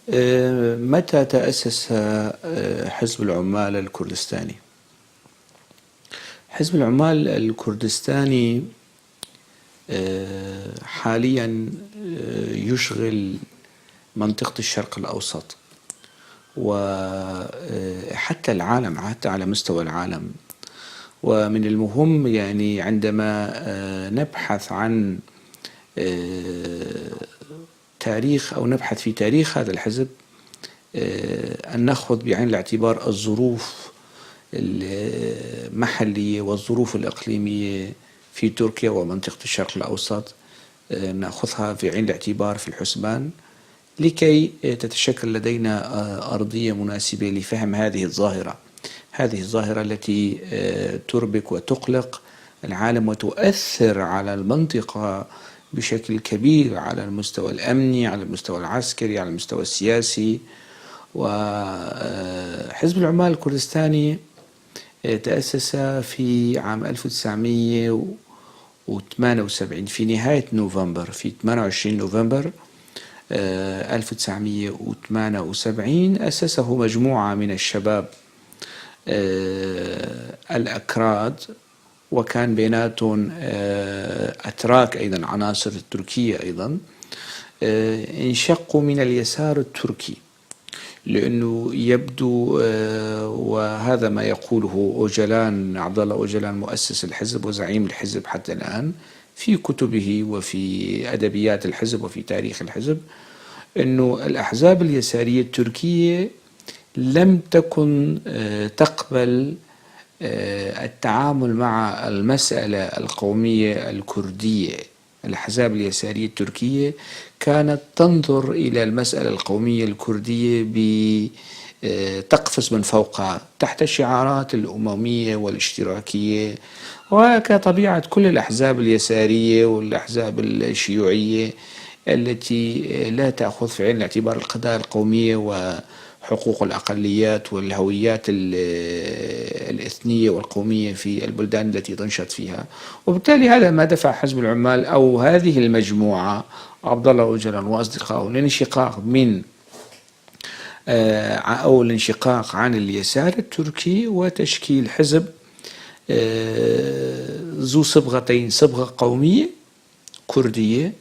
متى تأسس حزب العمال الكردستاني؟ حزب العمال الكردستاني حاليا يشغل منطقة الشرق الأوسط وحتى العالم، حتى على مستوى العالم. ومن المهم يعني عندما نبحث عن تاريخ أو نبحث في تاريخ هذا الحزب أن نأخذ بعين الاعتبار الظروف المحلية والظروف الإقليمية في تركيا ومنطقة الشرق الأوسط، نأخذها في عين الاعتبار في الحسبان لكي تتشكل لدينا أرضية مناسبة لفهم هذه الظاهرة التي تربك وتقلق العالم وتؤثر على المنطقة بشكل كبير على المستوى الأمني، على المستوى العسكري، على المستوى السياسي. وحزب العمال الكردستاني تأسس في عام 1978 في نهاية نوفمبر، في 28 نوفمبر 1978 أسسه مجموعة من الشباب الأكراد، وكان بيناتهم أتراك أيضا، عناصر تركية أيضا، انشقوا من اليسار التركي لأنه يبدو، وهذا ما يقوله أوجلان، عبد الله أوجلان مؤسس الحزب وزعيم الحزب حتى الآن، في كتبه وفي أدبيات الحزب وفي تاريخ الحزب، أنه الأحزاب اليسارية التركية لم تكن تقبل التعامل مع المسألة القومية الكردية. الأحزاب اليسارية التركية كانت تنظر إلى المسألة القومية الكردية بتقفز من فوقها تحت الشعارات الأممية والاشتراكية، وكطبيعة كل الأحزاب اليسارية والأحزاب الشيوعية التي لا تأخذ في عين الاعتبار القضايا القومية وحقوق الأقليات والهويات الإثنية والقومية في البلدان التي تنشط فيها. وبالتالي هذا ما دفع حزب العمال أو هذه المجموعة، عبد الله أوجلان وأصدقائه، للانشقاق من أو الانشقاق عن اليسار التركي وتشكيل حزب ذو صبغتين: صبغة قومية كردية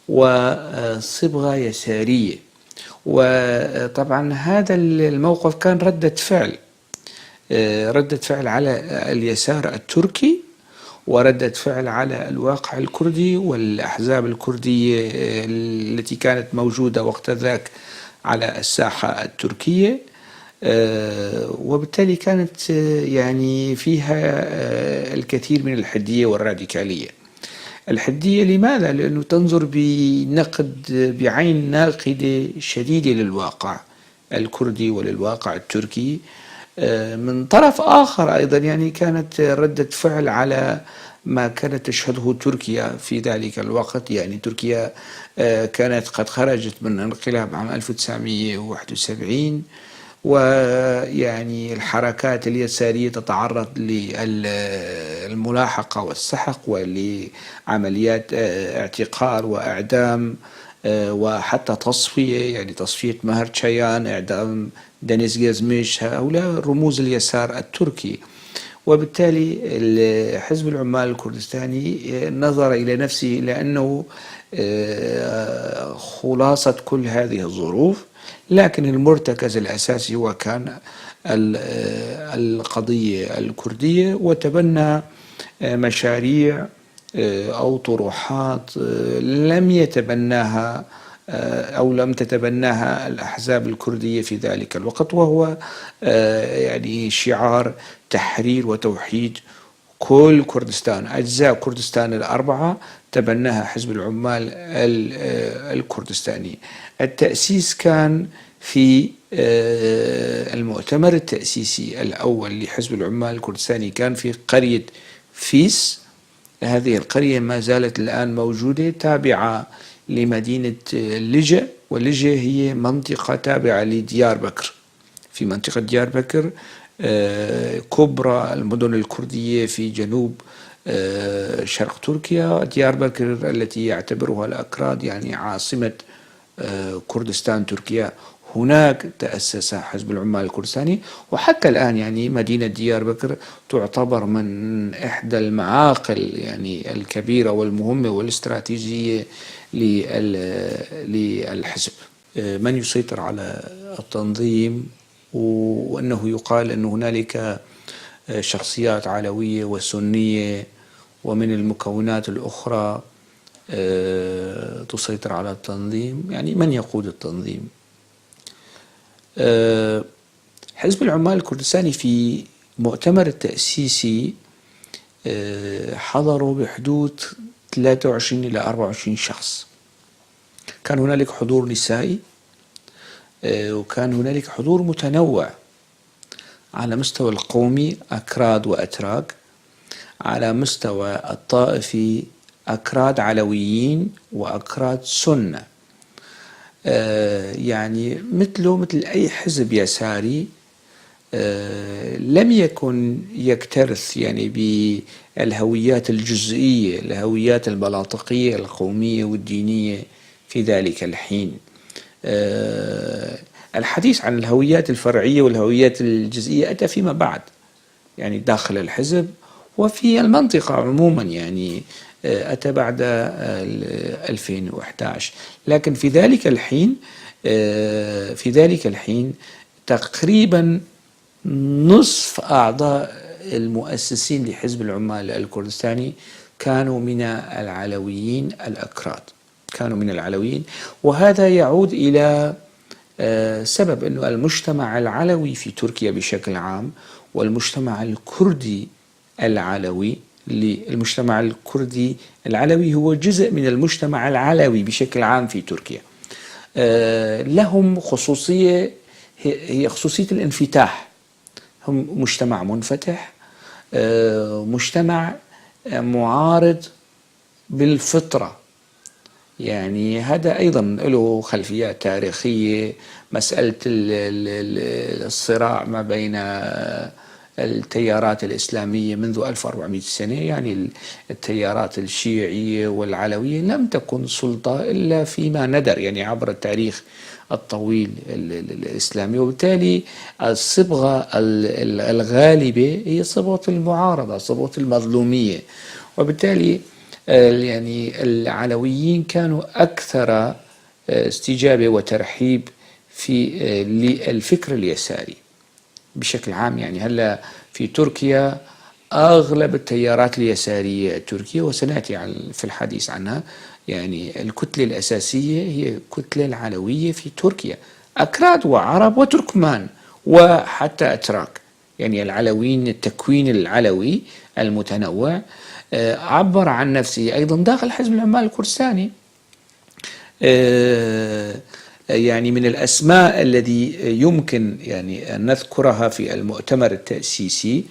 وصبغة يسارية. وطبعا هذا الموقف كان ردة فعل على اليسار التركي وردة فعل على الواقع الكردي والأحزاب الكردية التي كانت موجودة وقت ذاك على الساحة التركية. وبالتالي كانت يعني فيها الكثير من الحدية والراديكالية. الحدية لماذا؟ لأنه تنظر بعين ناقدة شديدة للواقع الكردي وللواقع التركي. من طرف آخر أيضا يعني كانت ردة فعل على ما كانت تشهده تركيا في ذلك الوقت. يعني تركيا كانت قد خرجت من انقلاب عام 1971، ويعني الحركات اليسارية تتعرض للملاحقة والسحق ولعمليات اعتقال وإعدام وحتى تصفية، يعني تصفية مهر تشيان، إعدام دينيس جازميش، هؤلاء رموز اليسار التركي. وبالتالي حزب العمال الكردستاني نظر إلى نفسه لأنه خلاصة كل هذه الظروف، لكن المرتكز الأساسي هو كان القضية الكردية، وتبنى مشاريع أو طروحات لم يتبناها أو لم تتبناها الأحزاب الكردية في ذلك الوقت، وهو يعني شعار تحرير وتوحيد كل كردستان، أجزاء كردستان الأربعة تبناها حزب العمال الكردستاني. التأسيس كان في المؤتمر التأسيسي الأول لحزب العمال الكردستاني كان في قرية فيس. هذه القرية ما زالت الآن موجودة، تابعة لمدينة لجة، ولجة هي منطقة تابعة لديار بكر. في منطقة ديار بكر كبرى المدن الكردية في جنوب شرق تركيا. ديار بكر التي يعتبرها الأكراد يعني عاصمة كردستان تركيا هناك تأسس حزب العمال الكردستاني، وحتى الآن يعني مدينة ديار بكر تعتبر من إحدى المعاقل يعني الكبيرة والمهمة والاستراتيجية للحزب. من يسيطر على التنظيم، وأنه يقال أن هنالك شخصيات علوية وسنية ومن المكونات الأخرى تسيطر على التنظيم. يعني من يقود التنظيم؟ حزب العمال الكردستاني في مؤتمر التأسيسي حضروا بحدود 23 إلى 24 شخص. كان هنالك حضور نسائي، وكان هنالك حضور متنوع على مستوى القومي، أكراد وأتراك، على مستوى الطائفي أكراد علويين وأكراد سنة. يعني مثل أي حزب يساري لم يكن يكترث يعني بالهويات الجزئية، الهويات المناطقية القومية والدينية في ذلك الحين. الحديث عن الهويات الفرعية والهويات الجزئية أتى فيما بعد، يعني داخل الحزب وفي المنطقة عموما، يعني أتى بعد 2011. لكن في ذلك الحين تقريبا نصف أعضاء المؤسسين لحزب العمال الكردستاني كانوا من العلويين الأكراد، كانوا من العلويين. وهذا يعود إلى سبب أنه المجتمع العلوي في تركيا بشكل عام والمجتمع الكردي العلوي، المجتمع الكردي العلوي هو جزء من المجتمع العلوي بشكل عام في تركيا، لهم خصوصية، هي خصوصية الانفتاح. هم مجتمع منفتح، مجتمع معارض بالفطرة. يعني هذا أيضا له خلفيات تاريخية، مسألة الصراع ما بين التيارات الإسلامية منذ 1400 سنة. يعني التيارات الشيعية والعلوية لم تكن سلطة إلا فيما ندر، يعني عبر التاريخ الطويل الإسلامي. وبالتالي الصبغة الغالبة هي صبغة المعارضة، صبغة المظلومية. وبالتالي يعني العلويين كانوا أكثر استجابة وترحيب في الفكر اليساري بشكل عام. يعني هلا في تركيا أغلب التيارات اليسارية التركية، وسنأتي في الحديث عنها، يعني الكتلة الأساسية هي الكتلة العلوية في تركيا، أكراد وعرب وتركمان وحتى أتراك. يعني العلويين، التكوين العلوي المتنوع عبر عن نفسه أيضا داخل حزب العمال الكردستاني. يعني من الأسماء الذي يمكن يعني أن نذكرها في المؤتمر التأسيسي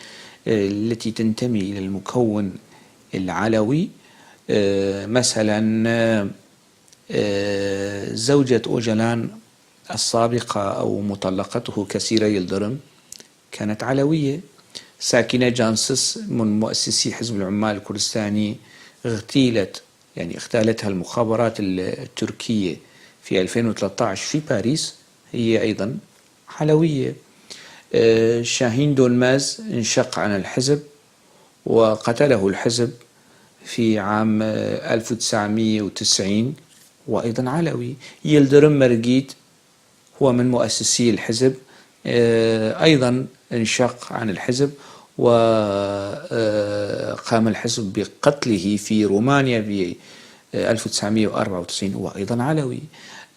التي تنتمي إلى المكون العلوي، مثلا زوجة أوجلان السابقة أو مطلقته كسيرة يلدرم كانت علوية. ساكنة جانسس من مؤسسي حزب العمال الكردستاني اغتالتها المخابرات التركية في 2013 في باريس، هي أيضا علوية. شاهين دولماز انشق عن الحزب وقتله الحزب في عام 1990 وأيضا علوي. يلدرم مرقيد هو من مؤسسي الحزب، أيضا انشق عن الحزب وقام الحزب بقتله في رومانيا ب 1994 وأيضا علوي.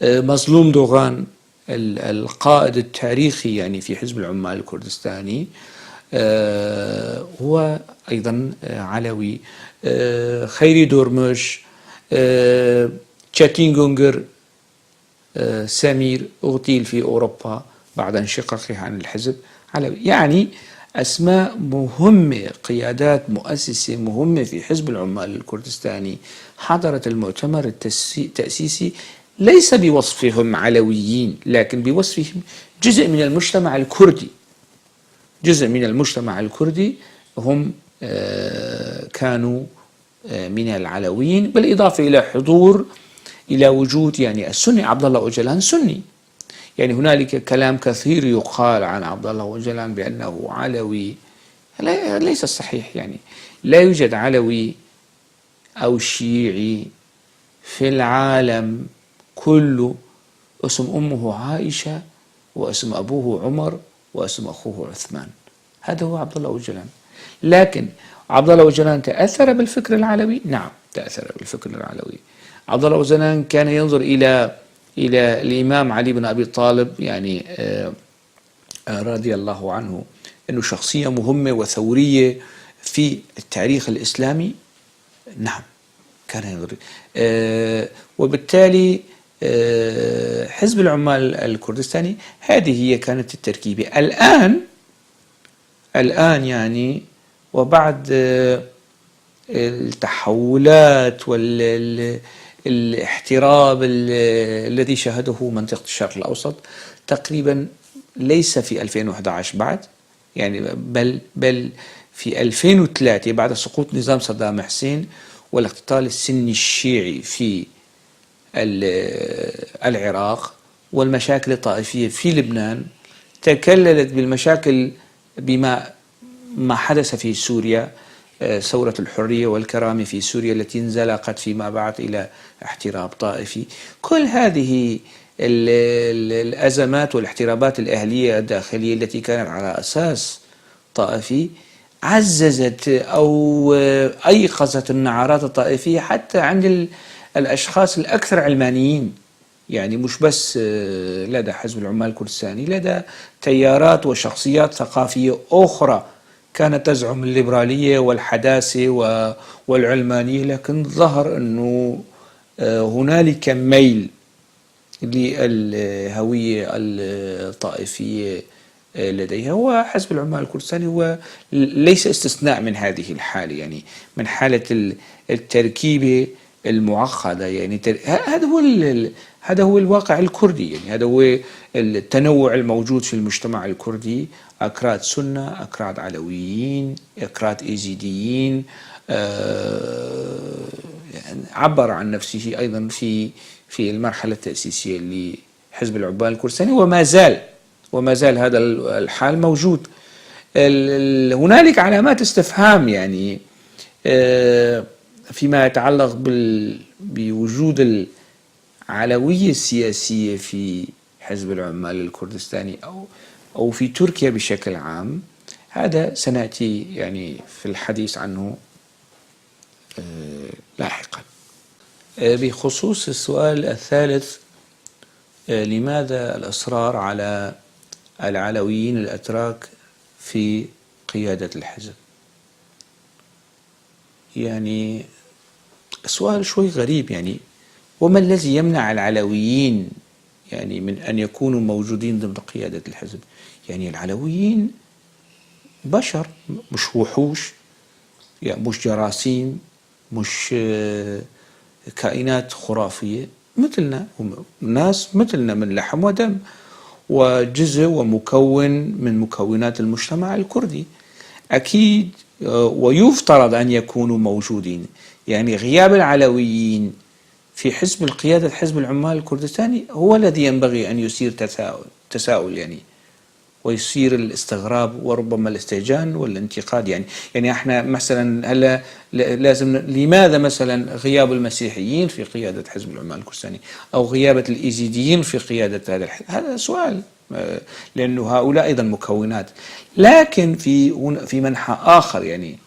مظلوم دوغان القائد التاريخي يعني في حزب العمال الكردستاني هو أيضا علوي. خيري دورمش، تشاتين جونجر سمير اغتيل في أوروبا بعد انشقاقه عن الحزب، علوي. يعني أسماء مهمة، قيادات مؤسسة مهمة في حزب العمال الكردستاني حضرت المؤتمر التأسيسي، ليس بوصفهم علويين لكن بوصفهم جزء من المجتمع الكردي. جزء من المجتمع الكردي هم كانوا من العلويين، بالإضافة إلى وجود يعني السني. عبد الله أوجلان سني، يعني هنالك كلام كثير يقال عن عبد الله أوجلان بأنه علوي، ليس صحيح. يعني لا يوجد علوي أو شيعي في العالم كله اسم أمه عائشة واسم أبوه عمر واسم أخوه عثمان. هذا هو عبد الله أوجلان. لكن عبد الله أوجلان تأثر بالفكر العلوي؟ نعم تأثر بالفكر العلوي. عبد الله أوجلان كان ينظر إلى الإمام علي بن أبي طالب يعني رضي الله عنه أنه شخصية مهمة وثورية في التاريخ الإسلامي. نعم كان ينظر وبالتالي حزب العمال الكردستاني هذه هي كانت التركيبة. الآن يعني وبعد التحولات والاحتراب الذي شهده منطقة الشرق الأوسط تقريبا، ليس في 2011 بعد، يعني بل في 2003 بعد سقوط نظام صدام حسين والاقتتال السني الشيعي في العراق والمشاكل الطائفية في لبنان، تكللت بالمشاكل بما حدث في سوريا، ثورة الحرية والكرامة في سوريا التي انزلقت فيما بعد إلى احتراب طائفي. كل هذه الأزمات والاحترابات الأهلية الداخلية التي كانت على أساس طائفي عززت أو أيقظت النعرات الطائفية حتى عند الأشخاص الأكثر علمانيين، يعني مش بس لدى حزب العمال الكردستاني، لدى تيارات وشخصيات ثقافية أخرى كانت تزعم الليبرالية والحداثة والعلمانية، لكن ظهر أنه هنالك ميل للهوية الطائفية لديها. وحزب العمال الكردستاني هو ليس استثناء من هذه الحالة، يعني من حالة التركيبة المعقدة. يعني هذا هو الواقع الكردي، يعني هذا هو التنوع الموجود في المجتمع الكردي: أكراد سنة، أكراد علويين، أكراد إيزيديين. يعني عبر عن نفسه أيضا في المرحلة التأسيسية لحزب العمال الكردستاني، وما زال هذا الحال موجود. هنالك علامات استفهام يعني فيما يتعلق بوجود العلوية السياسية في حزب العمال الكردستاني أو في تركيا بشكل عام. هذا سنأتي يعني في الحديث عنه لاحقا. بخصوص السؤال الثالث، لماذا الإصرار على العلويين الأتراك في قيادة الحزب؟ يعني سؤال شوي غريب، يعني وما الذي يمنع العلويين يعني من أن يكونوا موجودين ضمن قيادة الحزب؟ يعني العلويين بشر، مش وحوش، يعني مش جراثيم، مش كائنات خرافية، مثلنا، ناس مثلنا من لحم ودم، وجزء ومكون من مكونات المجتمع الكردي أكيد، ويفترض أن يكونوا موجودين. يعني غياب العلويين في قيادة حزب العمال الكردستاني هو الذي ينبغي أن يثير تساؤل يعني، ويصير الاستغراب وربما الاستهجان والانتقاد. يعني احنا مثلا هلا لازم، لماذا مثلا غياب المسيحيين في قيادة حزب العمال الكردستاني أو غياب الإيزيديين في قيادة هذا الحزب؟ هذا سؤال، لأنه هؤلاء أيضا مكونات. لكن في منحى آخر، يعني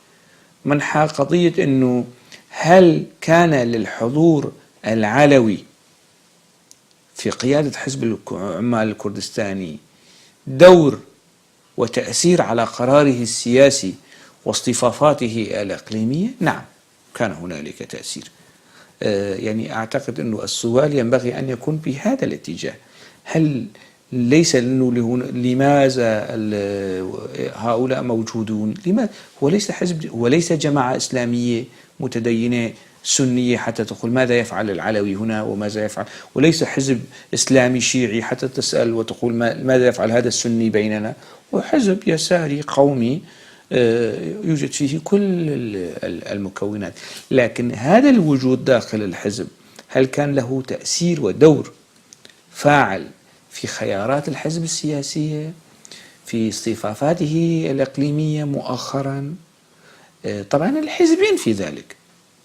منحى قضية أنه هل كان للحضور العلوي في قيادة حزب العمال الكردستاني دور وتأثير على قراره السياسي واصطفافاته الإقليمية؟ نعم كان هنالك تأثير. يعني أعتقد أنه السؤال ينبغي أن يكون بهذا الاتجاه: هل ليس لماذا هؤلاء موجودون؟ لماذا هو ليس جماعة إسلامية متدينة سنية حتى تقول ماذا يفعل العلوي هنا وماذا يفعل، وليس حزب إسلامي شيعي حتى تسأل وتقول ماذا يفعل هذا السني بيننا، وحزب يساري قومي يوجد فيه كل المكونات. لكن هذا الوجود داخل الحزب هل كان له تأثير ودور فاعل في خيارات الحزب السياسية، في اصطفافاته الإقليمية مؤخرا. طبعا الحزب ينفي ذلك.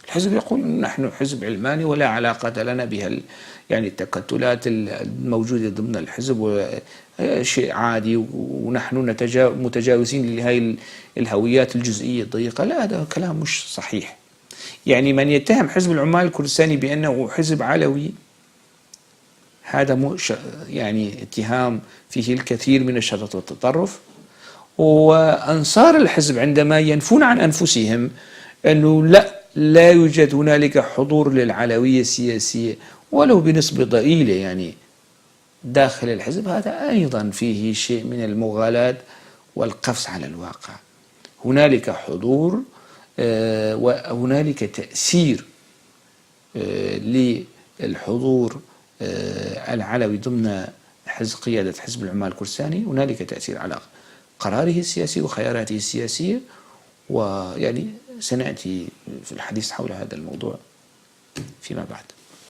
الحزب يقول نحن حزب علماني ولا علاقة لنا بها يعني التكتلات الموجودة ضمن الحزب شيء عادي، ونحن متجاوزين لهذه الهويات الجزئية الضيقة. لا، هذا كلام مش صحيح. يعني من يتهم حزب العمال الكردستاني بأنه حزب علوي، هذا يعني اتهام فيه الكثير من الشطط والتطرف. وأنصار الحزب عندما ينفون عن أنفسهم أنه لا يوجد هنالك حضور للعلوية السياسية ولو بنسبة ضئيلة يعني داخل الحزب، هذا أيضا فيه شيء من المغالاة والقفز على الواقع. هنالك حضور وهنالك تأثير للحضور العلوي ضمن قيادة حزب العمال الكردستاني. هنالك تأثير على قراره السياسي وخياراته السياسية، ويعني سنأتي في الحديث حول هذا الموضوع فيما بعد.